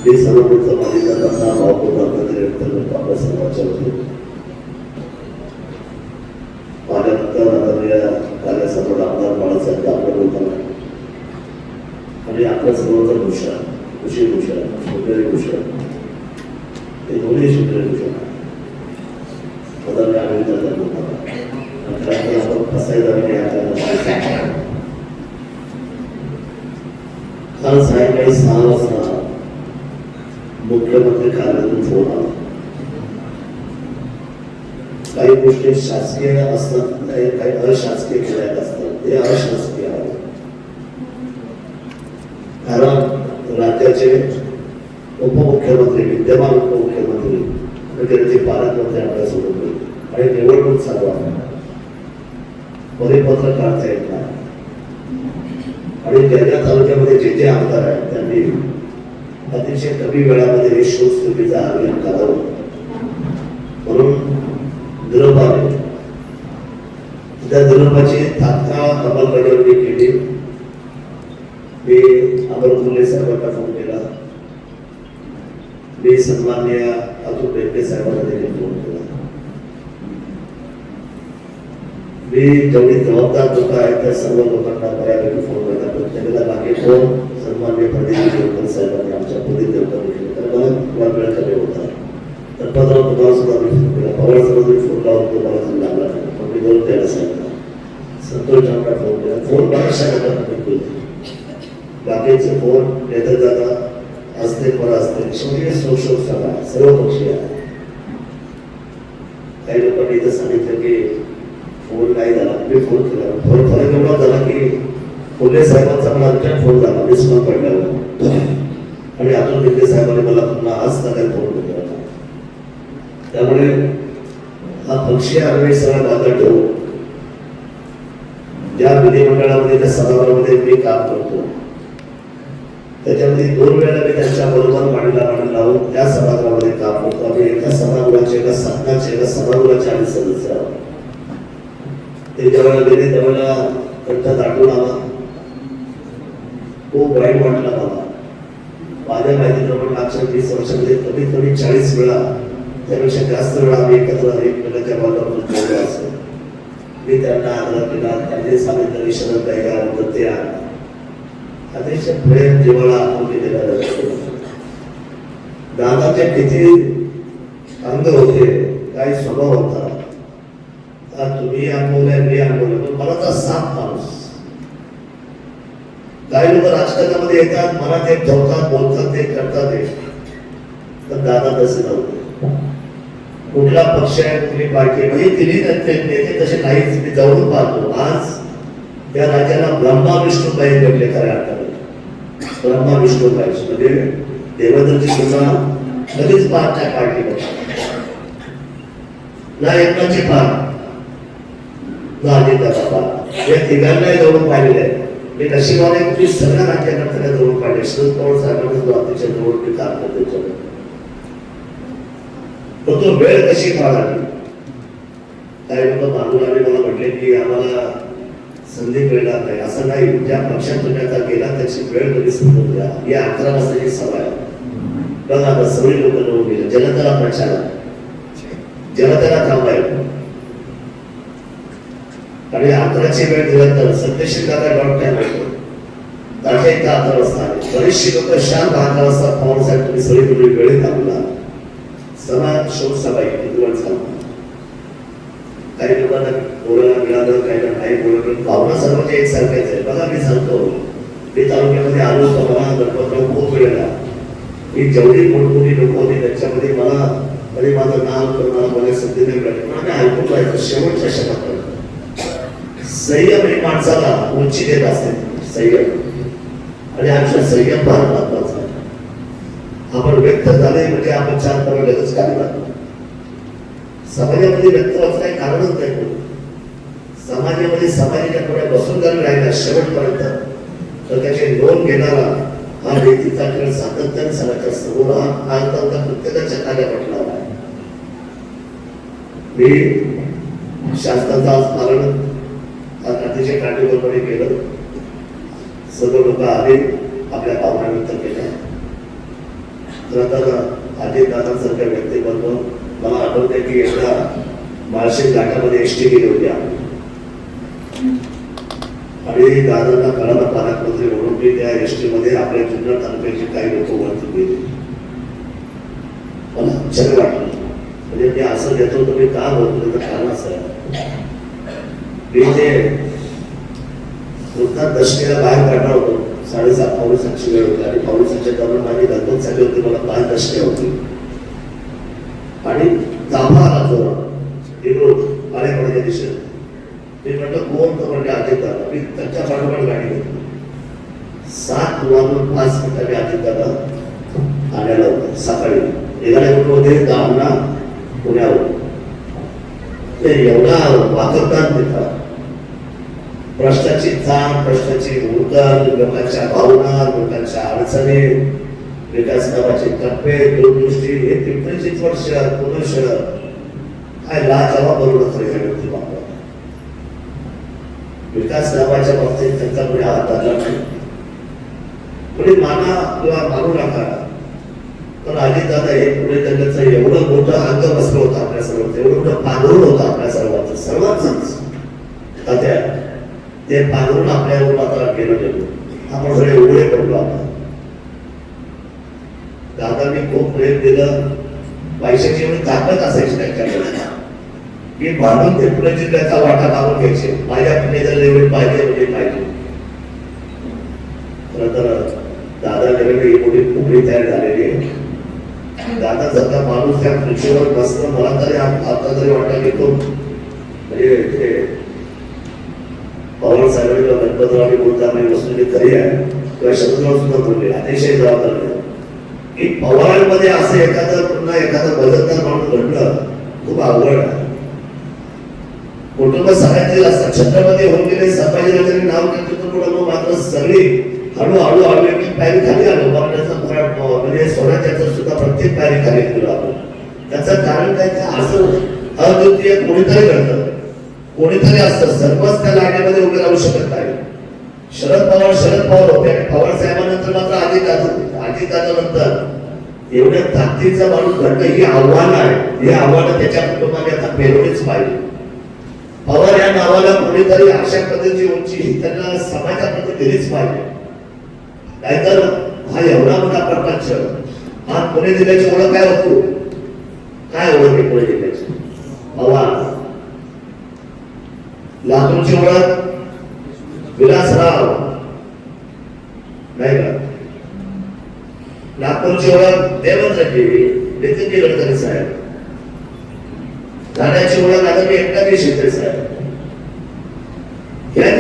मी सर्वप्रथम अधिकाऱ्यांना भावपूर्ण व्यक्त करतो आपल्या सर्वांच्या वतीने. माझ्यानंतर आदरणीय कार्यासभा आमदार बाळासाहेब आपल्या बोलताना आणि आपल्या सर्वांचा भूषण खुशी भूषण शुक्रेरी भूषण हे दोन्ही शुक्रेरी भूषण आदरणीय आढळतात बोलताना आपण फसायला काल सायंकाळी 6 वाजता मुख्यमंत्री कार्यालयातून फोन आला. काही गोष्टी शासकीय असतात, काही अशासकीय केल्या असतात. ते अशासकीय आहे कारण राज्याचे उपमुख्यमंत्री विद्यमान उपमुख्यमंत्री आणि त्यांचे पालकमंत्री आपल्यासोबत होते आणि निवडणूक चालू आहे. परिपत्र काढता येत नाही आणि ज्या तालुक्यामध्ये जे आमदार आहेत त्यांनी अतिशय कमी वेळामध्ये शोध स्थितीचा आयोजन करावं म्हणून निरोपाने त्या निरोपाची तात्काळ अंमलबजावणी केली. मी अमरपुल्ले साहेबांना फोन केला. मी सन्माननीय अतुल बेटे साहेबांना देखील फोन केला. मी जेवढी जबाबदार लोक आहेत त्या सर्व लोकांना बऱ्यापैकी फोन केला. प्रत्येकाला बाकी फोन सन्माननीय प्रदीप देवकर साहेबांनी आमच्या प्रदीप देवकर केले तर मला वेळ कमी होता. तर 15 तुम्हाला सुद्धा मी फोन केला. पवार साहेबांनी फोन लावून तो मला लागला नाही पण मी 2 त्याला सांगितलं. संतोष यांना फोन केला. फोन बऱ्याचशा लोकांना केले. बाकीचे फोन येतात जाता असते पर असते शेवटी सोशल सभा सर्व पक्षीय आहे. काही लोकांनी इथं सांगितलं की फोन नाही झाला. मी फोन केला. फोन फरक एवढा झाला की फुले साहेबांचा मला अर्जंट फोन झाला डिस्कॉल पडल्यावर आणि अतुल बेटे साहेबांनी मला पुन्हा आज सकाळी फोन केला. त्यामुळे हा पक्षीय आम्ही सगळा बाधा ठेवू. ज्या विधिमंडळामध्ये त्या सभागृहामध्ये मी काम करतो त्याच्यामध्ये 2 वेळा मी त्यांच्या बरोबर मांडीला लावून त्या सभागृहामध्ये काम करतो. आम्ही एका सभागृहाचे एका सदनाचे एका सभागृहाचे आम्ही सदस्य आहोत. ते ज्यावेळेला गेले त्यावेळेला कंठ दाटून आला. खूप वाईट वाटला मला. माझ्या माहितीप्रमाणे मागच्या 20 वर्षामध्ये कमीत कमी 40 वेळा त्यापेक्षा जास्त वेळा आम्ही एकत्र एकमेकांच्या बाजूला बोललो असेल. मी त्यांना आग्रह केला. त्यांनी सांगितलं शरद गायकवाड ते अतिशय प्रेम जिव्हाळा आपण केलेला दादाचे किती अंग होते काही स्वभाव होता. तुम्ही अनुभवले मी अनुभवले पण मला तर साथ माणूस. काही लोक राजकारणामध्ये येतात मला ते ठेवतात बोलतात ते करतात ते पण दादा तसे नव्हते. कुठला पक्ष आहे कुठली पार्टी म्हणजे तिन्ही नेते तसे नाहीच. मी जवळून पाहतो आज या राज्याला ब्रह्मा विष्णू पाहिजे भेटले खऱ्या अर्थाने. ब्रह्मा विष्णू पाहिजे म्हणजे देवेंद्रची सुद्धा कधीच पाहत नाही पार्टी ना एकनाथची पाहत ना अजितदादा पाहत. या तिघांनाही जवळून पाहिलेले आहे. मी नशिबाने कुठली सगळ्या राज्यकर्त्यांना जवळून पाहिले. शरद पवार साहेबांना अतिशय जवळ मी काम करतो. पण तो वेळ कशी काढावी. काही लोक मागून आले मला म्हटले की आम्हाला संधी मिळणार नाही. असं नाही. ज्या पक्षात तुम्ही आता गेला त्याची वेळ कधी समजून घ्या. ही 11 वाजताची सभा आहे. बघा आता सगळी लोक निवडून गेले. जनतेला प्रचार जनतेला थांबायला आणि 11ची वेळ दिल्यानंतर सत्यशील दादा .टाइम होतो. त्याच्या इथं 11 वाजता आले. बरीचशी लोक शांत 11 वाजता पवार साहेब तुम्ही सगळी तुम्ही वेळेत थांबला. समाज शोध सभा दिवस झाला. काही लोकांना बोलायला मिळालं काही नाही बोललं. भावना सर्वांच्या एकसारख्याच आहे. बघा मी सांगतो मी तालुक्यामध्ये आलो होतो. मला गणपतराव खूप वेळेला मी जेवढी मोठमोठी लोक होती त्याच्यामध्ये मला कधी माझं नाव मला बोलायला संधी नाही मिळाली. पण आम्ही ऐकून पाहिजे शेवटच्या क्षणापर्यंत संयम एक माणसाला उंची देत असते. संयम आणि आमच्या संयम फार महत्वाचा आहे. आपण व्यक्त झाले म्हणजे आपण 4 करोड लगेच काय लागतो. समाजामध्ये व्यक्त व्हायचं काही कारणच नाही. समाजामध्ये समाजाच्या पुढे बसून जर राहिला शेवटपर्यंत तर त्याची नोंद घेणारा हा व्यक्तीचा खेळ सातत्याने सगळ्याच्या समोर हा प्रत्येकाच्या कार्य पटला आहे. मी शासनाचा स्मरण अतिशय काटेकोरपणे केलं. सर्व लोक आले आपल्या भावना व्यक्त केल्या. खरं तर अजितदादांसारख्या व्यक्तिमत्व मला आठवते की एकदा माळशेज घाटामध्ये एसटी गेली होती आणि दादांना कळाला पालकमंत्री म्हणून की त्या एसटी मध्ये आपल्या जुन्नर तालुक्याचे काही लोक वरती गेले. मला आश्चर्य वाटलं, म्हणजे मी असं देतो तुम्ही का बोलतो तर कारण असं आहे मी ते वृत्तात दशमीला बाहेर काढणार होतो. 7:30 पावणे 7ची वेळ होती आणि पावणे 7च्या दरम्यान माझी गणपत झाली होती. मला 5 दशक्या होती आणि ताफा आला जोरात इकडून आलेकडच्या दिशेने. मी म्हटलं कोण तर म्हणजे अजितदादा. मी त्यांच्या पाठोपाठ गाडी घेतली. 7:05 अजितदादा आलेला होता. सकाळी निघाले मध्ये दामना पुण्यावर. ते एवढा वाकरतात तिथं प्रश्नाची जाण, प्रश्नाची उलगड, लोकांच्या भावना, लोकांच्या अडचणी, विकास कामाचे टप्पे, दूरदृष्टी, हे पिंपरी चिंचवड शहर, पुणे शहर काय लाजवाब बनवलं खरे या व्यक्ती बाबा. विकास कामाच्या बाबतीत त्यांचा कोणी हात धरला नाही. कोणी माना किंवा मानू नका, पण अजितदादा हे पुणे जगाचं एवढं मोठं अंग बसलं होतं आपल्या सर्वांचं, एवढं मोठं पांघरून होतं आपल्या सर्वांचं, सर्वांचंच तात्या. ते पांघरून आपल्यावर आता गेलं गेलो. आपण सगळे उघडे पडलो. आता दादांनी खूप प्रेम दिलं. पैशाची एवढी ताकद असायची त्यांच्याकडे की भांडून ते पुणे जिल्ह्याचा वाटा मागून घ्यायचे. माझ्या पुण्याला एवढे पाहिजे म्हणजे पाहिजे. खरं तर दादा लेवल ही मोठी फुगडी तयार झालेली आहे. दादा जर माणूस त्या खुर्चीवर बसणं मला तरी आता तरी वाटतं की तो म्हणजे पवार साहेबांनी गणपतरावनी बोलताना वस्तूची खरी आहे किंवा शब्दराव सुद्धा बोलले अतिशय जबाबदार की पवारांमध्ये असं पुन्हा एखादं बदलदार माणूस घडलं खूप अवघड आहे. कुटुंब सगळ्यांचे असतात. छत्रपती होऊन गेले, संभाजीराजांनी नाव घेतलं कुटुंब मात्र सगळी हळूहळू हळू एक पायरी खाली आलो. म्हणजे सोन्याचं सुद्धा प्रत्येक पायरी खाली गेलो आपण. त्याचं कारण काय, असं अद्वितीय कोणीतरी घडतं, कोणीतरी असतं. सर्वच त्या लाईनीमध्ये उभे राहू शकत नाही. शरद पवार होते आणि पवार साहेबांनंतर मात्र अजितदादा नंतर एवढ्या ताकदीचा माणूस घडणं ही आव्हान आहे. हे आव्हान त्याच्या कुटुंबाने आता पेरवलीच पाहिजे. पवार या नावाला कोणीतरी अशा पद्धतीची उंची त्यांना समाजामध्ये दिलीच पाहिजे. नाहीतर हा एवढा मोठा प्रपंच, हा पुणे जिल्ह्याची ओळख काय होतो, काय ओळख आहे पुणे जिल्ह्याची? पवार. लातूरची ओळख विलासराव नाही का? नागपूरची ओळख देवेंद्रजी, नितीनजी गडकरी साहेब. ठाण्याची ओळख आदरणीय एकनाथजी शिंदे साहेब.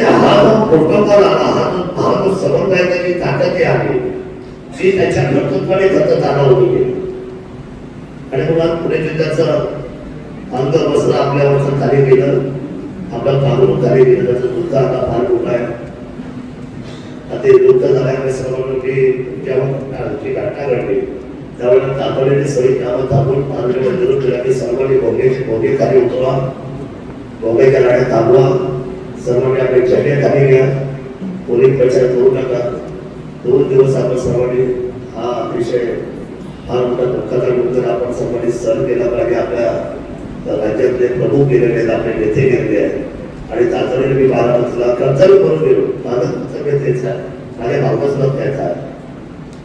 हा जो प्रोटोकॉल आला, हा जो समन्वयाची ताकद आली ती त्याच्या कर्तृत्वाने सतत होती. आणि मुळात पुणे जिल्ह्याचं अंग बसलं, आपल्यावरचं खाली गेलं, आपलं कामून खाली गेलं. त्याचं दुःख आता फार मोठं आहे. ते दुःख झाल्यामुळे सर्व की जेव्हा घटना घडली त्यावेळेला तातडीने सगळी कामं थांबून मानलेल्या विरोध केला की सर्वांनी भोगे खाली उतरवा, भोगेच्या गाड्या थांबवा, सर्वांनी आपले झेंडे खाली घ्या, पोलीस प्रचार करू नका. 2 दिवस आपण सर्वांनी हा अतिशय फार मोठा दुःखाचा मुद्दा आपण सर्वांनी सहन केला पाहिजे. आपल्या राज्यातले प्रमुख गेलेले आहेत, आपले नेते गेलेले आहेत आणि तातडीने मी बारामतीला कर्तव्य करून गेलो. माझं कर्तव्य तेच आहे, माझ्या भावनासुद्धा त्याच आहे.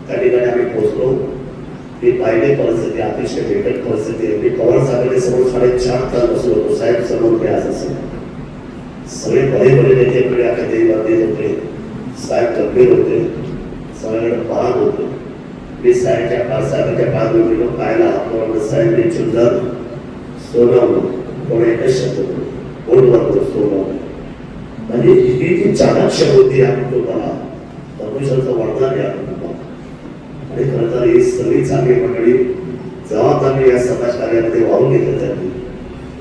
त्या ठिकाणी आम्ही पोहोचलो. मी पाहिली परिस्थिती अतिशय बिकट परिस्थिती. मी पवार साहेबांनी समोर 4.5 तास बसलो होतो. साहेब समोर काय असं सगळे बरे नेते देवादी होते, साहेब गंभीर होते, सगळ्याकडे पाहत होते. मी साहेबांच्या पाच गेलो, पाहायला हात साहेब सुंदर सोनं कोणी एकच शब्द बोलवर सोनं. म्हणजे ही जी चाणक्य होती या कुटुंबाला परमेश्वराचं वरदान या कुटुंबाला. आणि खरं तर ही सगळी चांगली मंडळी जबाबदारी या समाज कार्यामध्ये वाहून घेतलं त्यांनी.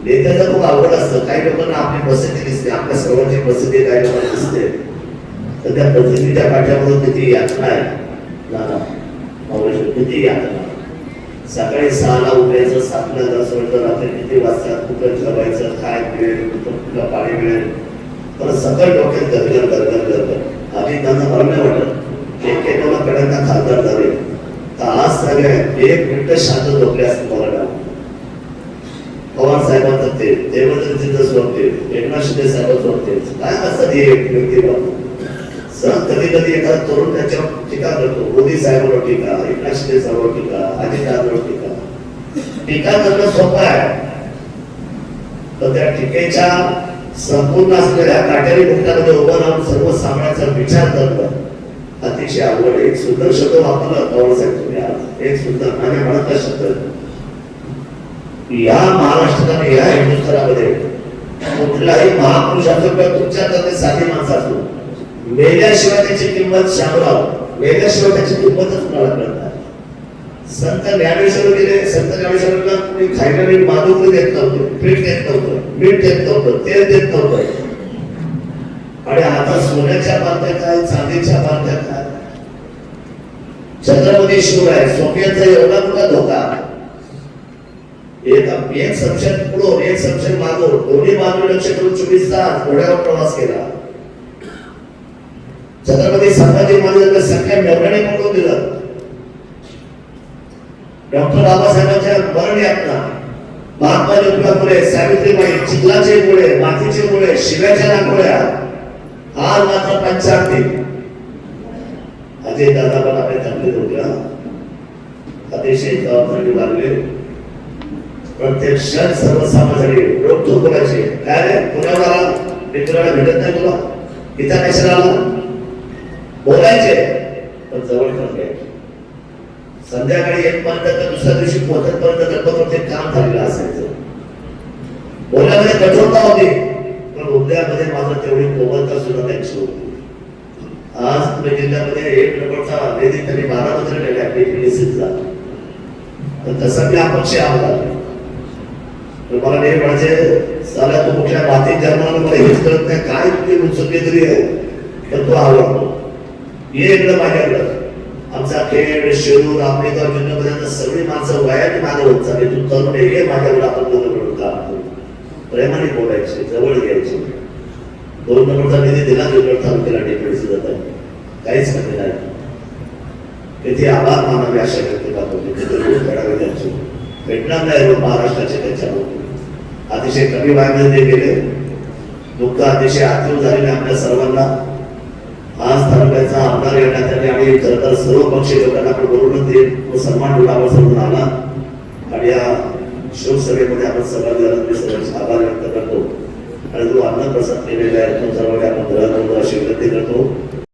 नेत्याचं खूप अवघड असतं. काही लोकांना आपली प्रसिद्धी दिसते, आपल्या सर्वांची प्रसिद्धी काही लोकांना दिसते, तर त्या प्रसिद्धीच्या पाठ्यामधून किती यातना आहे दादा, किती यातना. सकाळी 6ला उठायचं, 7ला 10 वाजता, रात्री किती वाजता कुठं जेवायचं, काय मिळेल, कुठं पाणी मिळेल, तर सकाळ डोक्यात गरगर. आधी त्यांना मला नाही वाटत एक एकाला कड्यांना खासदार झाले तर आज सगळे एक मिनिट शांत झोपले असते मला पवार साहेबांचं ते देवेंद्रजींचं सोडते एकनाथ शिंदे साहेबांचं सोडते काय असतात हे व्यक्ती सर कधी कधी एखादा तरुण त्याच्यावर टीका करतो मोदी साहेबांवर टीका एकनाथ शिंदे साहेबांवर टीका अजित दादांवर टीका करणं सोपं आहे तर त्या टीकेच्या संपूर्ण असलेल्या काटेरी मुक्तामध्ये उभं राहून सर्वसामान्यांचा विचार करणं अतिशय अवघड. एक सुंदर शब्द वापरला पवार साहेब तुम्ही आज एक सुंदर आणि म्हणत शब्द या महाराष्ट्रात आणि या हिंदुस्थानामध्ये कुठलाही महापुरुष असो किंवा तुमच्या साधी माणसं असो मेल्याशिवाय त्याची किंमत शामराव मेल्याशिवाय त्याची किंमतच कुणाला कळत नाही. संत ज्ञानेश्वर गेले संत ज्ञानेश्वरांना कोणी खायला मीठ माधुकरी देत नव्हतं पीठ देत नव्हतं मीठ देत नव्हतं तेल देत नव्हतं आणि आता सोन्याच्या पात्या काय चांदीच्या पात्या काय छत्रपती शिवराय सोन्याचा एवढा मोठा धोका एक संशय पुढे एक संशय मागो दोन्ही बाजू लक्ष करून 24 तास घोड्यावर प्रवास केला. छत्रपती संभाजी महाराजांना सगळ्या मेवण्याने पकडून दिलं. डॉक्टर बाबासाहेबांच्या मरण यातना महात्मा ज्योतिबा फुले सावित्रीबाई चिखलाचे गोळे मातीचे गोळे शिव्याच्या रांगोळ्या आज मात्र पंचारती अजय दादा पण आपल्या तकलीफ होत्या अतिशय जबाबदारी लागले. प्रत्येक क्षण सर्वसामान्यांनी रोखतो कोणाची काय रे पुण्याला मित्राला भेटत नाही तुला इथं कशाला आला बोलायचे पण जवळ पण घ्यायचे. संध्याकाळी 1 पर्यंत तर दुसऱ्या दिवशी पोहोचतपर्यंत गणपतीवरती काम झालेलं असायचं. बोलण्यामध्ये कठोरता होती पण उद्यामध्ये मात्र तेवढी कोमलता सुद्धा त्यांची होती. आज पुणे जिल्ह्यामध्ये 1 नंबरचा निधी त्यांनी 12 पत्र केल्या PPDCचा तर तसा मी अपक्ष आमदार मला नाही म्हणजे साला तू कुठल्या मातीत जन्माला मला हेच कळत नाही काय तुम्ही मुसलगी तरी आहे तर तो आवडतो ये इकडं माझ्याकडं आमचा खेळ शिरूर आंबेगाव जिल्ह्यामध्ये सगळी माणसं वयाने मागे होत चालली तू तरुण ये माझ्याकडे आपण दोघं मिळून काम करू. प्रेमाने बोलायचे जवळ घ्यायचे. 2 नंबरचा निधी दिला जुन्नर तालुक्याला डेप्युटीसी जात काहीच कमी नाही. तिथे आभार मानावे अशा व्यक्ती होते तिथे रोज घडावे त्यांचे भेटणार नाही रोज महाराष्ट्राचे त्याच्यावर अतिशय कमी वयामध्ये गेले. दुःख अतिशय आतूर झालेले आपल्या सर्वांना. आज तालुक्याचा आमदार येण्यात आले आणि खरं तर सर्व पक्षीय लोकांना आपण बोलून ते सन्मान उडावा समजून आला आणि या शोकसभेमध्ये आपण सर्वांचे आभार व्यक्त करतो आणि जो अन्न प्रसाद केलेला आहे तो सर्वांनी आपण ग्रहण अशी विनंती करतो.